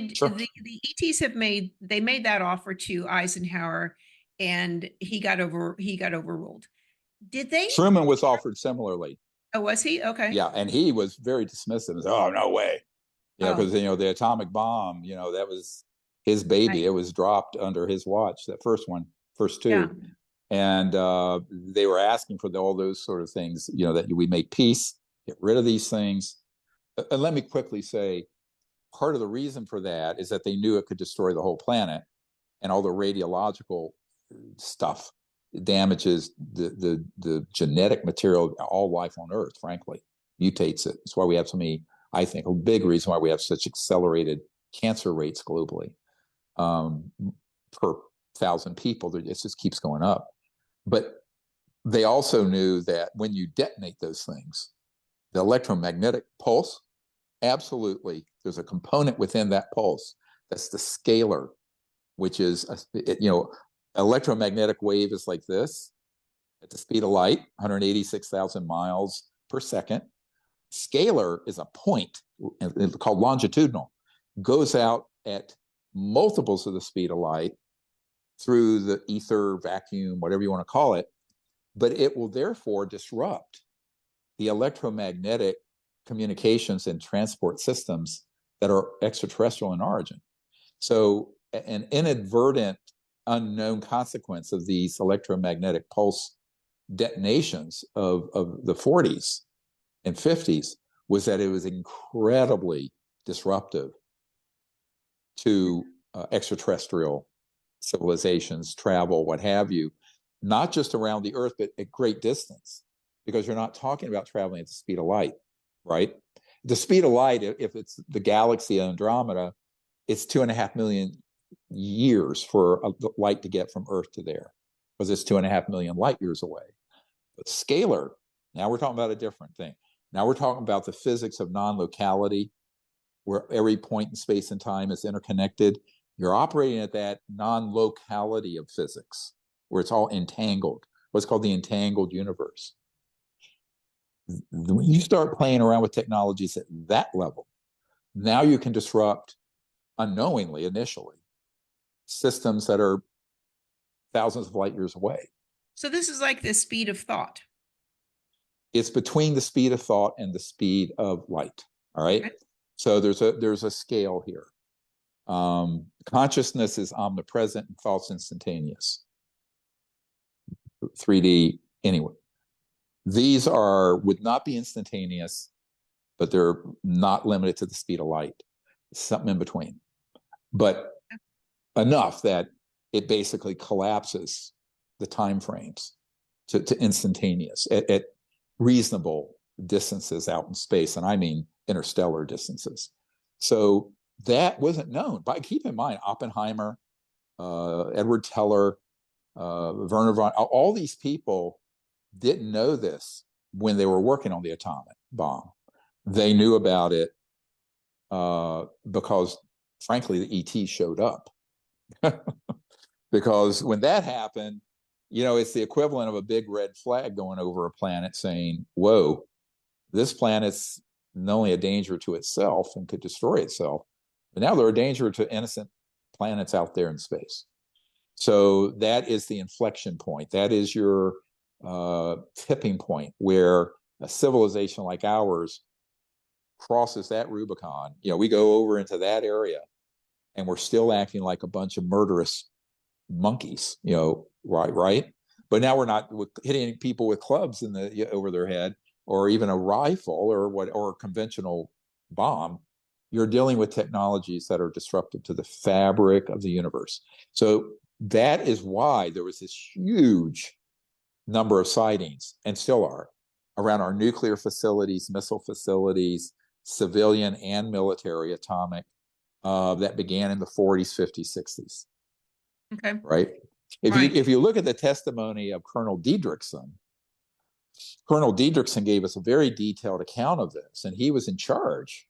Did Sure. the ETs they made that offer to Eisenhower, and he got overruled. Did they? Truman was offered similarly. Oh, was he? Okay. Yeah, and he was very dismissive. Oh, no way. Oh, Because the atomic bomb, that was his baby. right. It was dropped under his watch. That first one, first Yeah. two, and they were asking for all those sort of things. That we make peace, get rid of these things. And let me quickly say, part of the reason for that is that they knew it could destroy the whole planet, and all the radiological stuff damages the genetic material of all life on Earth. Frankly, mutates it. That's why we have so many. I think a big reason why we have such accelerated cancer rates globally per 1,000 people. It just keeps going up. But they also knew that when you detonate those things, the electromagnetic pulse, absolutely, there's a component within that pulse that's the scalar, which is, electromagnetic wave is like this at the speed of light, 186,000 miles per second. Scalar is a point called longitudinal, goes out at multiples of the speed of light through the ether, vacuum, whatever you want to call it, but it will therefore disrupt the electromagnetic communications and transport systems that are extraterrestrial in origin. So an inadvertent unknown consequence of these electromagnetic pulse detonations of the 40s and 50s was that it was incredibly disruptive to extraterrestrial civilizations, travel, what have you, not just around the Earth, but at great distance, because you're not talking about traveling at the speed of light, right? The speed of light, if it's the galaxy Andromeda, it's 2.5 million years for light to get from Earth to there, because it's 2.5 million light years away. But scalar, now we're talking about a different thing. Now we're talking about the physics of non-locality, where every point in space and time is interconnected. You're operating at that non-locality of physics, where it's all entangled, what's called the entangled universe. When you start playing around with technologies at that level, now you can disrupt unknowingly, initially, systems that are thousands of light years away. So this is like the speed of thought. It's between the speed of thought and the speed of light. All right. Okay. So there's a scale here. Consciousness is omnipresent and thought's instantaneous. 3D anyway. These would not be instantaneous, but they're not limited to the speed of light. It's something in between, but enough that it basically collapses the time frames to instantaneous at reasonable distances out in space, and I mean interstellar distances. So that wasn't known. But keep in mind, Oppenheimer, Edward Teller, Werner von, all these people didn't know this when they were working on the atomic bomb. They knew about it because, frankly, the ET showed up. Because when that happened, it's the equivalent of a big red flag going over a planet saying, whoa, this planet's not only a danger to itself and could destroy itself, but now they're a danger to innocent planets out there in space. So that is the inflection point. That is your tipping point where a civilization like ours crosses that Rubicon. We go over into that area and we're still acting like a bunch of murderous monkeys, right? But now we're not hitting people with clubs over their head, or even a rifle or a conventional bomb. You're dealing with technologies that are disruptive to the fabric of the universe. So that is why there was this huge number of sightings, and still are, around our nuclear facilities, missile facilities, civilian and military, atomic, that began in the 40s, 50s, 60s. Okay. Right? If you look at the testimony of Colonel Diedrichson gave us a very detailed account of this, and he was in charge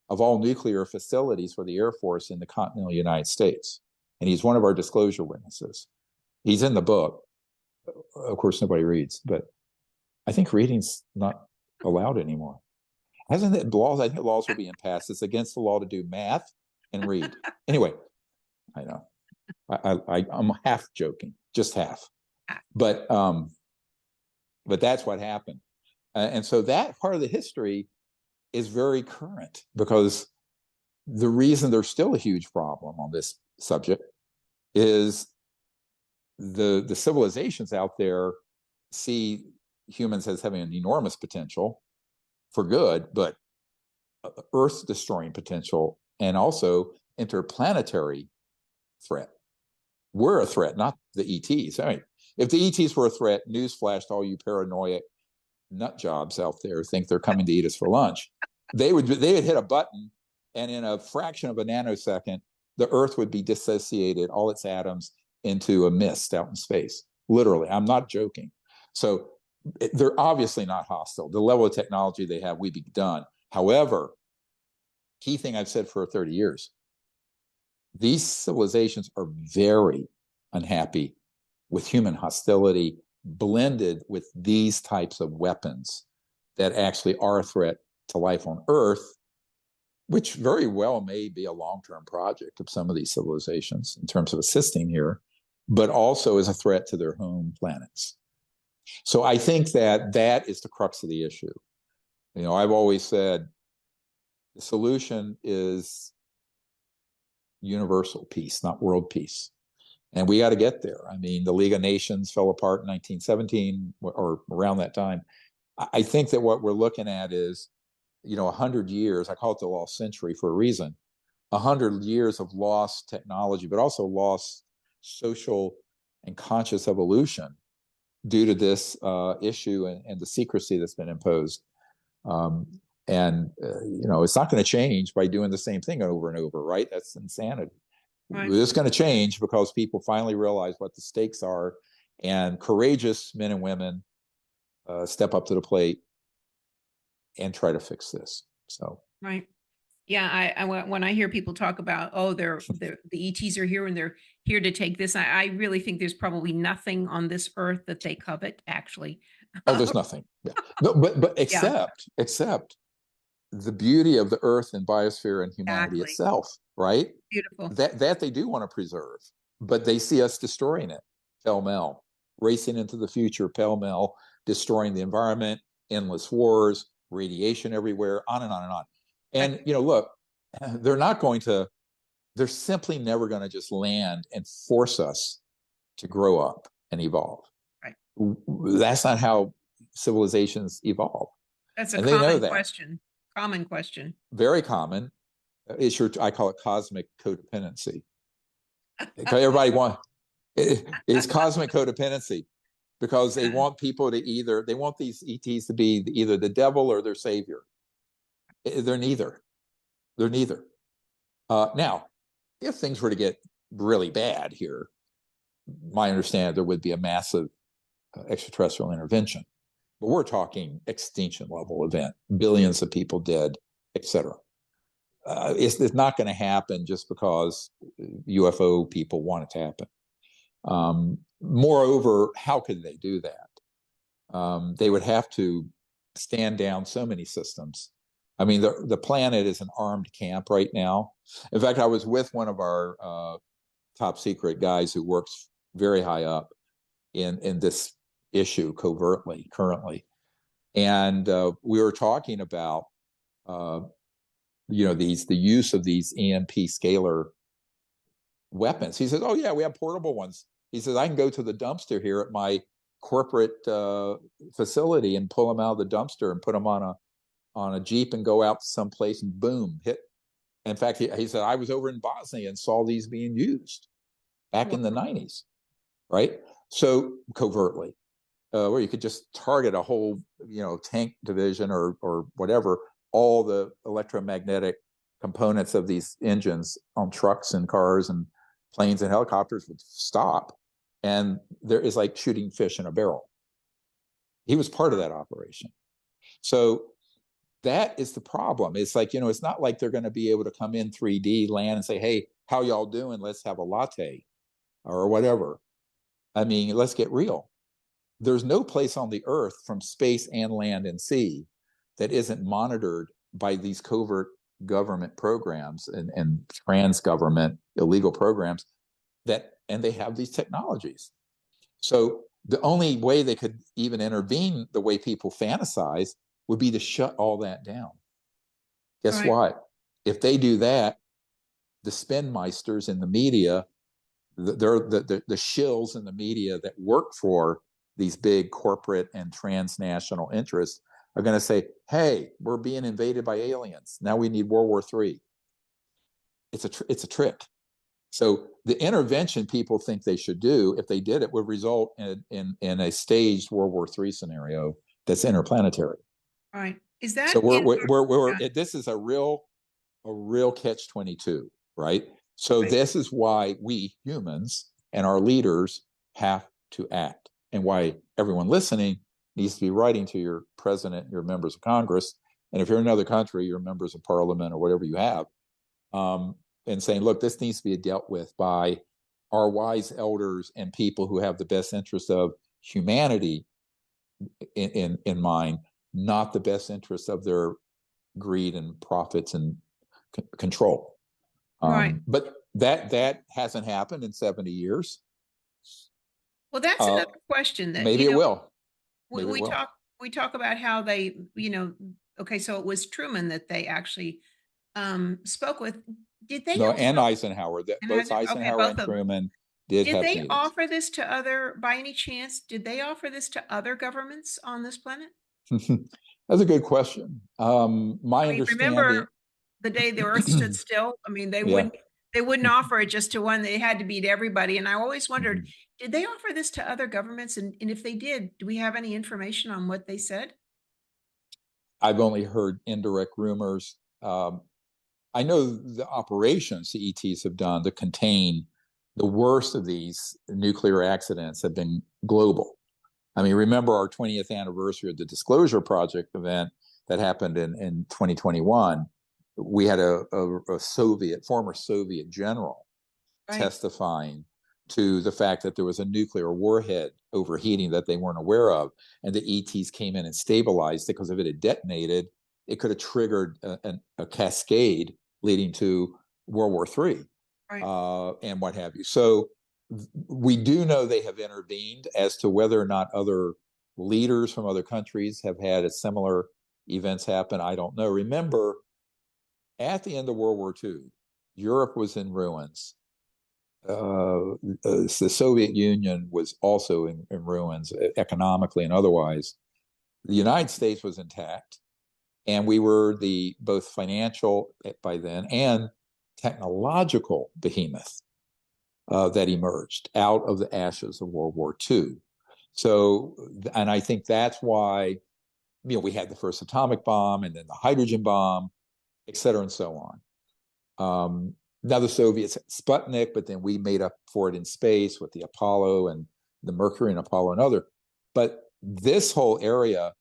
of all nuclear facilities for the Air Force in the continental United States. And he's one of our disclosure witnesses. He's in the book. Of course, nobody reads, but I think reading's not allowed anymore. Hasn't it laws? I think laws are being passed. It's against the law to do math and read. Anyway, I know I'm half joking, just half, but that's what happened. And so that part of the history is very current, because the reason there's still a huge problem on this subject is the civilizations out there see humans as having an enormous potential for good, but Earth destroying potential, and also interplanetary threat. We're a threat, not the ETs. I mean, if the ETs were a threat, newsflash to all you paranoid nut jobs out there think they're coming to eat us for lunch. They would hit a button, and in a fraction of a nanosecond, the Earth would be dissociated, all its atoms, into a mist out in space. Literally, I'm not joking. So they're obviously not hostile. The level of technology they have, we'd be done. However, key thing I've said for 30 years, these civilizations are very unhappy with human hostility blended with these types of weapons that actually are a threat to life on Earth, which very well may be a long-term project of some of these civilizations in terms of assisting here, but also is a threat to their home planets. So I think that is the crux of the issue. You know, I've always said the solution is universal peace, not world peace. And we got to get there. I mean, the League of Nations fell apart in 1917 or around that time. I think that what we're looking at is, 100 years, I call it the lost century for a reason, 100 years of lost technology, but also lost social and conscious evolution due to this issue and the secrecy that's been imposed. It's not going to change by doing the same thing over and over, right? That's insanity. Right. It's going to change because people finally realize what the stakes are, and courageous men and women step up to the plate and try to fix this. So, right. Yeah, I when I hear people talk about, oh, the ETs are here and they're here to take this, I really think there's probably nothing on this earth that they covet, actually. Oh, there's nothing. Yeah. But except the beauty of the earth and biosphere and humanity itself, right? Beautiful. That they do want to preserve, but they see us destroying it pell-mell, racing into the future pell-mell, destroying the environment, endless wars, radiation everywhere, on and on and on. And, look, they're simply never going to just land and force us to grow up and evolve. Right. That's not how civilizations evolve. That's a common question. Common question. Very common. I call it cosmic codependency. Everybody it's cosmic codependency, because they want people to they want these ETs to be either the devil or their savior. They're neither. Now, if things were to get really bad here, my understanding, there would be a massive extraterrestrial intervention. But we're talking extinction level event, billions of people dead, etc. It's not going to happen just because UFO people want it to happen. Moreover, how could they do that? They would have to stand down so many systems. I mean, the planet is an armed camp right now. In fact, I was with one of our top secret guys who works very high up in this issue covertly currently. And we were talking about, the use of these EMP scalar weapons. He says, oh yeah, we have portable ones. He says, I can go to the dumpster here at my corporate facility and pull them out of the dumpster and put them on a Jeep and go out someplace and boom, hit. In fact, he said, I was over in Bosnia and saw these being used back in the 90s, right? So covertly, where you could just target a whole, tank division or whatever, all the electromagnetic components of these engines on trucks and cars and planes and helicopters would stop. And there is like shooting fish in a barrel. He was part of that operation. So that is the problem. It's like, it's not like they're going to be able to come in 3D, land and say, hey, how y'all doing? Let's have a latte or whatever. I mean, let's get real. There's no place on the earth from space and land and sea that isn't monitored by these covert government programs and trans government illegal programs and they have these technologies. So the only way they could even intervene the way people fantasize would be to shut all that down. Guess Right. what? If they do that, the spinmeisters in the media, the shills in the media that work for these big corporate and transnational interests are going to say, hey, we're being invaded by aliens. Now we need World War III. It's a trick. So the intervention people think they should do, if they did it, would result in a staged World War III scenario that's interplanetary. Right. Is So that in yeah. this is a real catch-22, right? So Right. this is why we humans and our leaders have to act, and why everyone listening needs to be writing to your president, your members of Congress, and if you're in another country, your members of parliament or whatever you have, and saying, look, this needs to be dealt with by our wise elders and people who have the best interest of humanity in mind, not the best interest of their greed and profits and control. Right. But that hasn't happened in 70 years. Well, that's another question that, Maybe it will. we, Maybe it we will. talk we talk about how they, okay, so it was Truman that they actually spoke with. Did they No, and also, Eisenhower. That and both okay, Eisenhower both and of them. Truman did Did have they meetings. offer this to other, by any chance, did they offer this to other governments on this planet? That's a good question. My I mean, understanding, remember the day the earth stood still? I mean, yeah. they wouldn't offer it just to one. They had to be to everybody. And I always wondered, Mhm. did they offer this to other governments? And if they did, do we have any information on what they said? I've only heard indirect rumors. I know the operations the ETs have done to contain the worst of these nuclear accidents have been global. I mean, remember our 20th anniversary of the Disclosure Project event that happened in 2021. We had a former Soviet general Right, testifying to the fact that there was a nuclear warhead overheating that they weren't aware of. And the ETs came in and stabilized it, because if it had detonated, it could have triggered a cascade leading to World War III right, and what have you. So we do know they have intervened. As to whether or not other leaders from other countries have had a similar events happen, I don't know. Remember, at the end of World War II, Europe was in ruins. The Soviet Union was also in ruins economically and otherwise. The United States was intact, and we were the both financial by then and technological behemoth that emerged out of the ashes of World War II. So, and I think that's why we had the first atomic bomb and then the hydrogen bomb, et cetera, and so on. Now the Soviets Sputnik, but then we made up for it in space with the Apollo and the Mercury and Apollo and other. But this whole area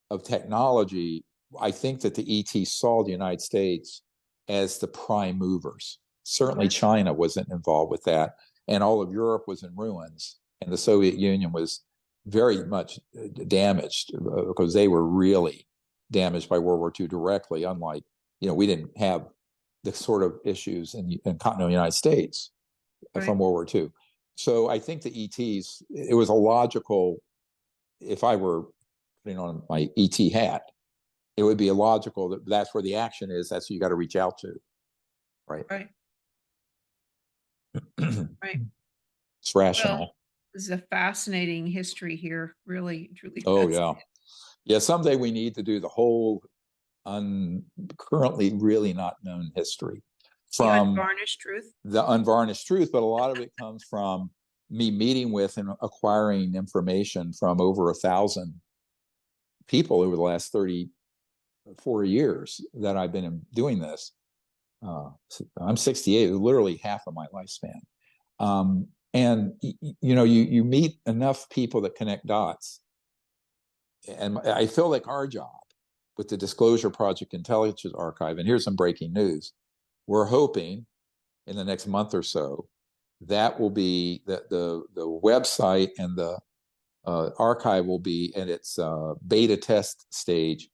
of technology, I think that the ET saw the United States as the prime movers. Certainly okay, China wasn't involved with that, and all of Europe was in ruins, and the Soviet Union was very much damaged because they were really damaged by World War II directly, unlike, we didn't have the sort of issues in continental United States right. from World War II. So I think the ETs, it was a logical, if I were putting on my ET hat, it would be illogical that that's where the action is. That's who you got to reach out to, right? Right. Right. It's Well, rational. this is a fascinating history here. Really, truly Oh yeah, fascinating. yeah. Someday we need to do the whole currently really not known history The from unvarnished truth. the unvarnished truth, but a lot of it comes from me meeting with and acquiring information from over 1,000 people over the last 34 years that I've been doing this. I'm 68, literally half of my lifespan. And you meet enough people that connect dots, and I feel like our job with the Disclosure Project Intelligence Archive, and here's some breaking news: we're hoping in the next month or so that will be the website, and the archive will be in its beta test stage,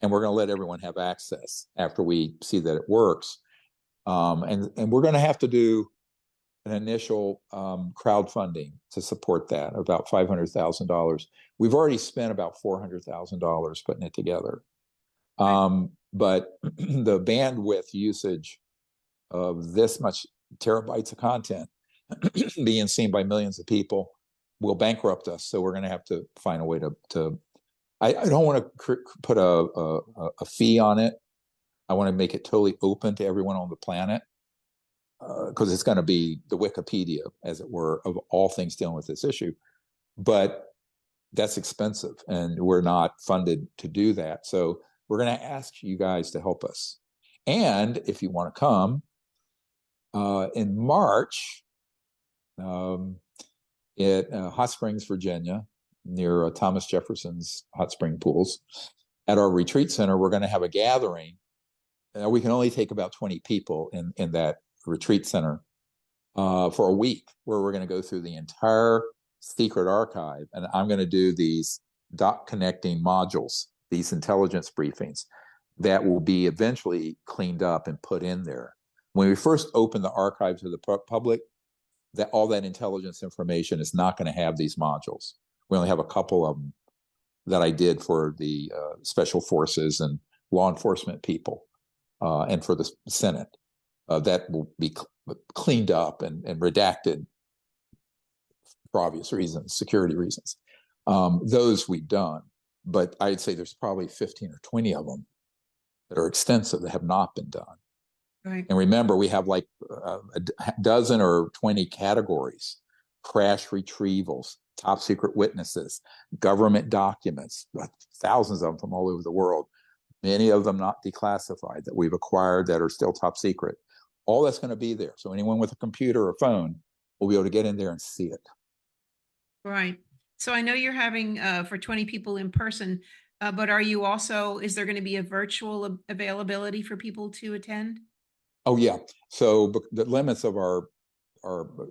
and we're going to let everyone have access after we see that it works. And we're going to have to do an initial crowdfunding to support that, about $500,000. We've already spent about $400,000 putting it together. But the bandwidth usage of this much terabytes of content being seen by millions of people will bankrupt us. So we're going to have to find a way to I don't want to put a fee on it. I want to make it totally open to everyone on the planet, because it's going to be the Wikipedia, as it were, of all things dealing with this issue. But that's expensive, and we're not funded to do that. So we're going to ask you guys to help us. And if you want to come in March, at Hot Springs, Virginia, near Thomas Jefferson's hot spring pools, at our retreat center, we're going to have a gathering. We can only take about 20 people in that retreat center for a week, where we're going to go through the entire secret archive, and I'm going to do these dot connecting modules, these intelligence briefings that will be eventually cleaned up and put in there. When we first open the archive to the public, that all that intelligence information is not going to have these modules. We only have a couple of them that I did for the special forces and law enforcement people, and for the Senate. That will be cleaned up and redacted for obvious reasons, security reasons. Those we've done, but I'd say there's probably 15 or 20 of them that are extensive that have not been done. Right. And remember, we have like a dozen or 20 categories: crash retrievals, top secret witnesses, government documents, thousands of them from all over the world, many of them not declassified, that we've acquired that are still top secret. All that's going to be there. So anyone with a computer or phone will be able to get in there and see it. Right. So I know you're having for 20 people in person, but are you also, is there going to be a virtual availability for people to attend? Oh yeah. So the limits of our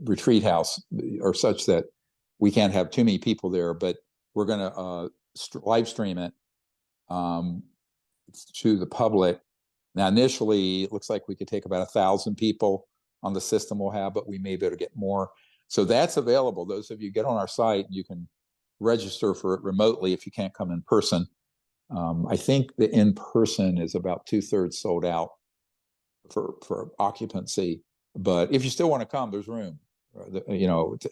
retreat house are such that we can't have too many people there, but we're going to live stream it to the public. Now, initially, it looks like we could take about 1,000 people on the system we'll have, but we may be able to get more. So that's available. Those of you get on our site, you can register for it remotely if you can't come in person. I think the in person is about 2/3 sold out for occupancy. But if you still want to come, there's room,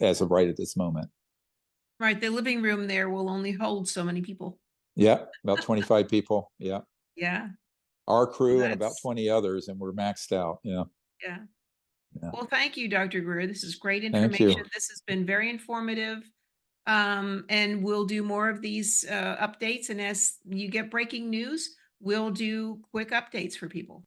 as of right at this moment. Right. The living room there will only hold so many people. Yeah, about 25 people. Yeah. Yeah. Our Well, crew and about that's, 20 others, and we're maxed out. Yeah. yeah. Yeah. Well, thank you, Dr. Greer. This is great Thank information. you. This has been very informative. And we'll do more of these updates. And as you get breaking news, we'll do quick updates for people.